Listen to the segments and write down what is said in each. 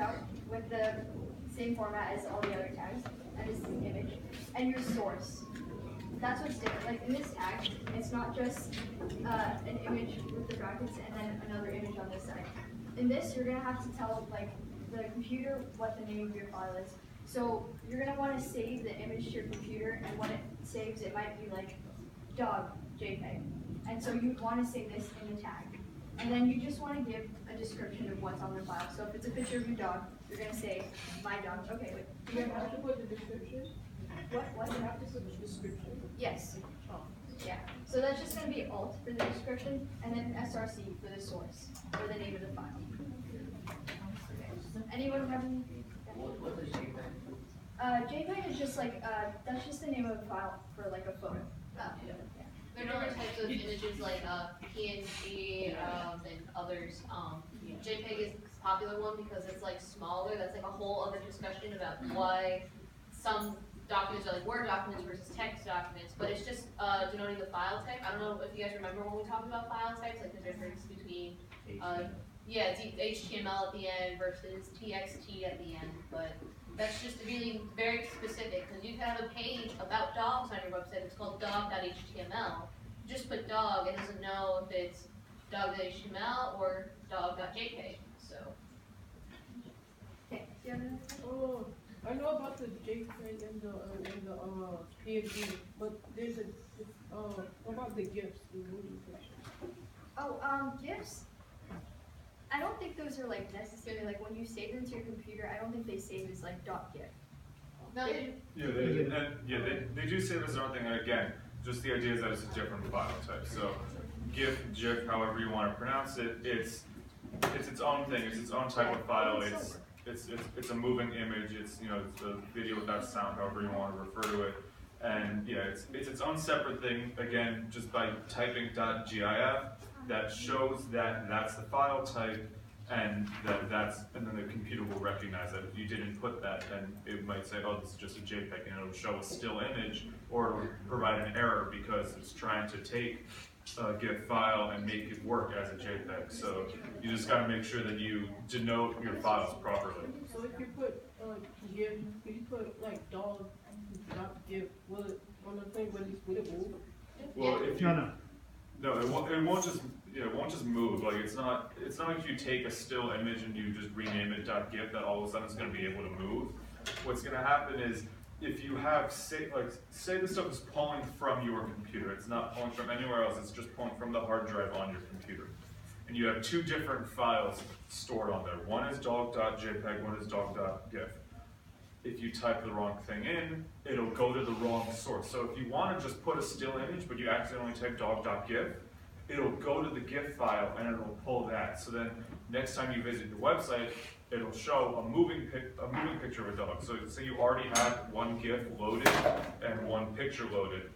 out with the same format as all the other tags, and it's the image, and your source. That's what's different. Like in this tag, it's not just an image with the brackets and then another image on this side. In this, you're gonna have to tell like the computer what the name of your file is. So you're gonna want to save the image to your computer, and when it saves, it might be like dog JPEG. And so you'd want to save this in the tag. And then you just want to give a description of what's on the file. So if it's a picture of your dog, you're gonna say my dog. Okay, wait. Do you have to put the description? What? You have to put the description. Yes. Oh. Yeah. So that's just gonna be alt for the description, and then src for the source, or the name of the file. Okay. Anyone have any? What is JPEG? JPEG is just like, that's just the name of the file for like a photo. Yeah. There are different types of images like PNG and others. JPEG is a popular one because it's like smaller. That's like a whole other discussion about why some documents are like Word documents versus text documents. But it's just denoting the file type. I don't know if you guys remember when we talked about file types, like the difference between it's HTML at the end versus TXT at the end. But that's just really very specific, because you can have a page about dogs on your website. It's called dog.html. Just put dog, it doesn't know if it's dog.html or dog.jpg. So. Okay. Do you have another question? I know about the JPEG and the PNG, but there's a what about the GIFs, the movie pictures? Oh, GIFs. I don't think those are like necessarily like when you save them to your computer. I don't think they save as like .gif. No, They do save as their own thing, and again, just the idea is that it's a different file type. So GIF, GIF, however you want to pronounce it, it's its own thing. It's its own type of file. It's a moving image. It's it's a video without sound, however you want to refer to it. And yeah, it's its own separate thing. Again, just by typing .gif, that shows that that's the file type, and and then the computer will recognize that. If you didn't put that, then it might say, oh, this is just a JPEG, and it'll show a still image, or it'll provide an error because it's trying to take a GIF file and make it work as a JPEG. So you just got to make sure that you denote your files properly. So if you put GIF, if you put like dog.gif, will it on the thing? Will it move? Well, if you no, it won't just move. Like it's not like you take a still image and you just rename it .gif that all of a sudden it's going to be able to move. What's going to happen is if you have say the stuff is pulling from your computer, it's not pulling from anywhere else. It's just pulling from the hard drive on your computer, and you have two different files stored on there. One is dog.jpg, one is dog.gif. If you type the wrong thing in, it'll go to the wrong source. So if you want to just put a still image, but you accidentally type dog.gif, it'll go to the GIF file and it'll pull that. So then next time you visit your website, it'll show a moving picture of a dog. So say you already had one GIF loaded and one picture loaded.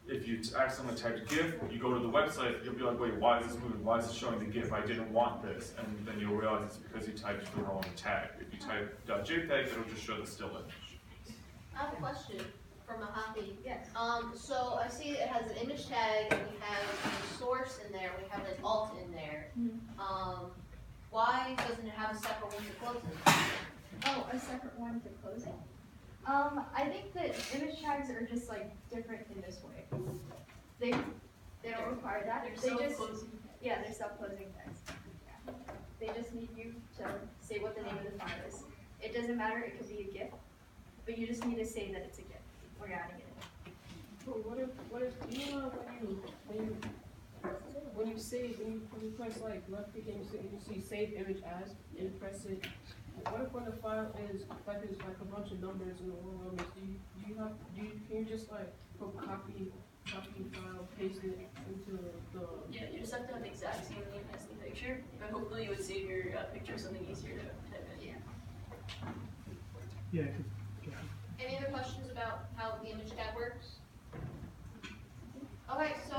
If you accidentally type GIF, you go to the website, you'll be like, wait, why is this moving? Why is it showing the GIF? I didn't want this. And then you'll realize it's because you typed the wrong tag. If you type .jpg, it'll just show the still image. I have a question for Mahathi. Yes. So I see it has an image tag, and we have a source in there, we have an alt in there. Why doesn't it have a separate one to close it? Oh, a separate one to close it? I think that image tags are just like different in this way. They don't require that. They're self-closing. Yeah, they're self-closing tags. Yeah. They just need you to say what the name of the file is. It doesn't matter, it could be a GIF, but you just need to say that it's a GIF when you're adding it in. But what if when you save, when you press like left click and you see save image as, and you press it, what if when the file is like there's like a bunch of numbers in the one numbers, can you just like copy file, paste it into the Yeah, you just have to have the exact same name as the picture, but hopefully you would save your picture something easier to type in. Yeah. Any other questions about how the image tag works? Okay, so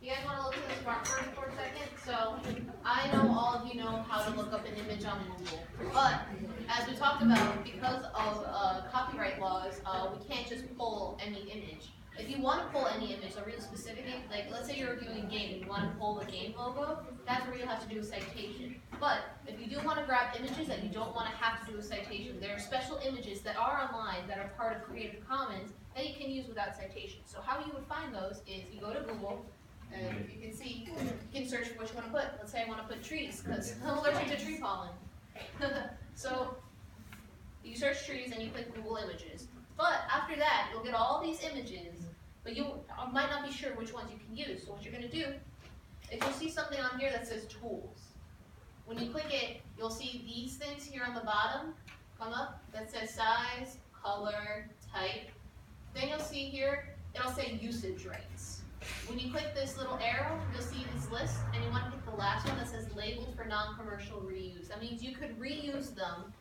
you guys want to look at the smart version for a second? So I know all of you know how to look up an image on Google, but as we talked about, because of copyright laws, we can't just pull any image. If you want to pull any image, a really specific image, like let's say you're reviewing a game and you want to pull the game logo, that's where you'll have to do a citation. But if you do want to grab images that you don't want to have to do a citation. There are special images that are online that are part of Creative Commons that you can use without citation. So how you would find those is you go to Google, and you can see, you can search for what you want to put. Let's say I want to put trees, because I'm allergic to tree pollen. So you search trees and you click Google Images. But after that, you'll get all these images, but you might not be sure which ones you can use. So what you're going to do is you'll see something on here that says Tools. When you click it, you'll see these things here on the bottom come up that says size, color, type. Then you'll see here, it'll say usage rights. When you click this little arrow, you'll see this list, and you want to click the last one that says labeled for non-commercial reuse. That means you could reuse them,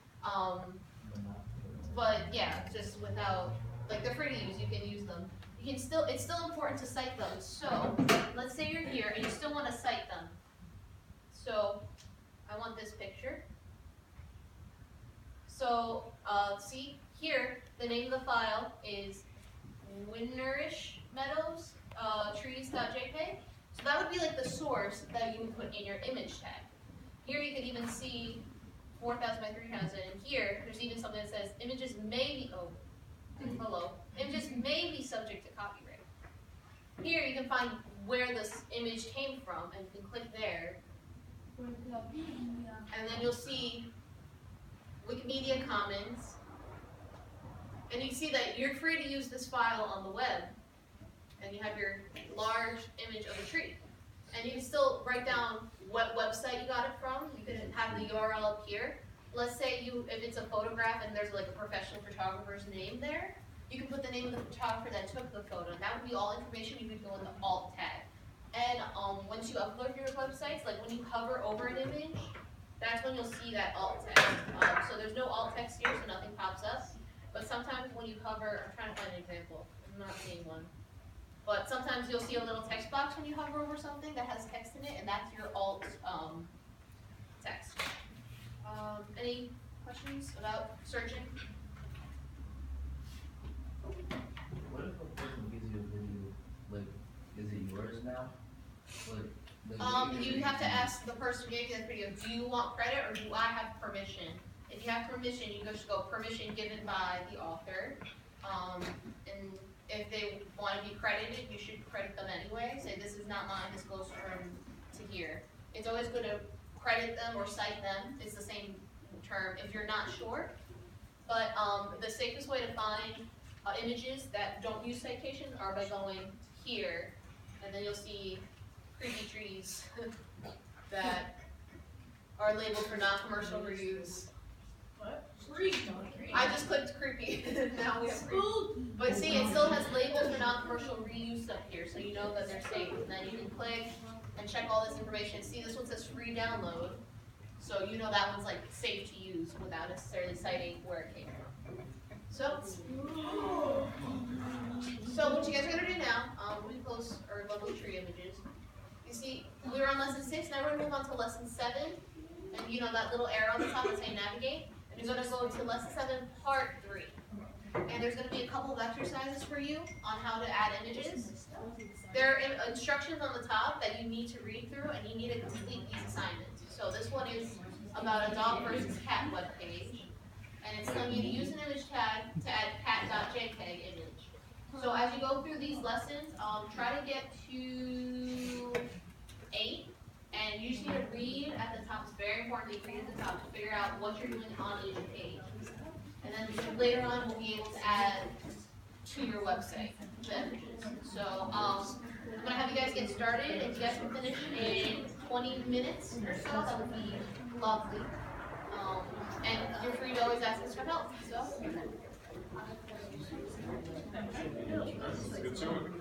but yeah, just without, like they're free to use, you can use them. You can still, it's still important to cite them. So, let's say you're here and you still want to cite them. So, I want this picture. So, see, here, the name of the file is Winnerish Meadows trees.jpg. So that would be like the source that you would put in your image tag. Here you could even see 4,000 by 3,000, and here, there's even something that says images may be, images may be subject to copyright. Here you can find where this image came from, and you can click there. And then you'll see Wikimedia Commons, and you see that you're free to use this file on the web, and you have your large image of a tree. And you can still write down what website you got it from. You can have the URL up here. Let's say if it's a photograph and there's like a professional photographer's name there, you can put the name of the photographer that took the photo. And that would be all information you could go in the alt tag. And once you upload your websites, like when you hover over an image, that's when you'll see that alt text. So there's no alt text here, so nothing pops up. But sometimes when you hover, I'm trying to find an example. I'm not seeing one. But sometimes you'll see a little text box when you hover over something that has text in it, and that's your alt text. Any questions about searching? What if a person gives you a video, like, is it yours now? You have to ask the person who gave you that video, do you want credit or do I have permission? If you have permission, you just go permission given by the author. And if they want to be credited, you should credit them anyway. Say, this is not mine, this goes from to here. It's always good to credit them or cite them. It's the same term if you're not sure. But the safest way to find images that don't use citations are by going here, and then you'll see creepy trees that are labeled for non-commercial reuse. What? I just clicked creepy. Now we have creepy. But see, it still has labels for non-commercial reuse up here, so you know that they're safe. And then you can click and check all this information. See, this one says free download, so you know that one's like safe to use without necessarily citing where it came from. So what you guys are gonna do now, we close our lovely tree images. You see, we were on lesson 6. Now we're gonna move on to lesson 7, and you know that little arrow on the top that says navigate. And you're gonna go to lesson 7, part 3. And there's gonna be a couple of exercises for you on how to add images. There are instructions on the top that you need to read through, and you need to complete these assignments. So this one is about a dog versus cat webpage, and it's telling you to use an image tag to add cat.jpg image. So as you go through these lessons, try to get to 8, and you just need to read at the top. It's very important that you read at the top to figure out what you're doing on each page. And then later on, we'll be able to add to your website the images. So I'm gonna have you guys get started. If you guys can finish in 20 minutes or so, that would be lovely. And you're free to always ask us for help. So. Let's get to it.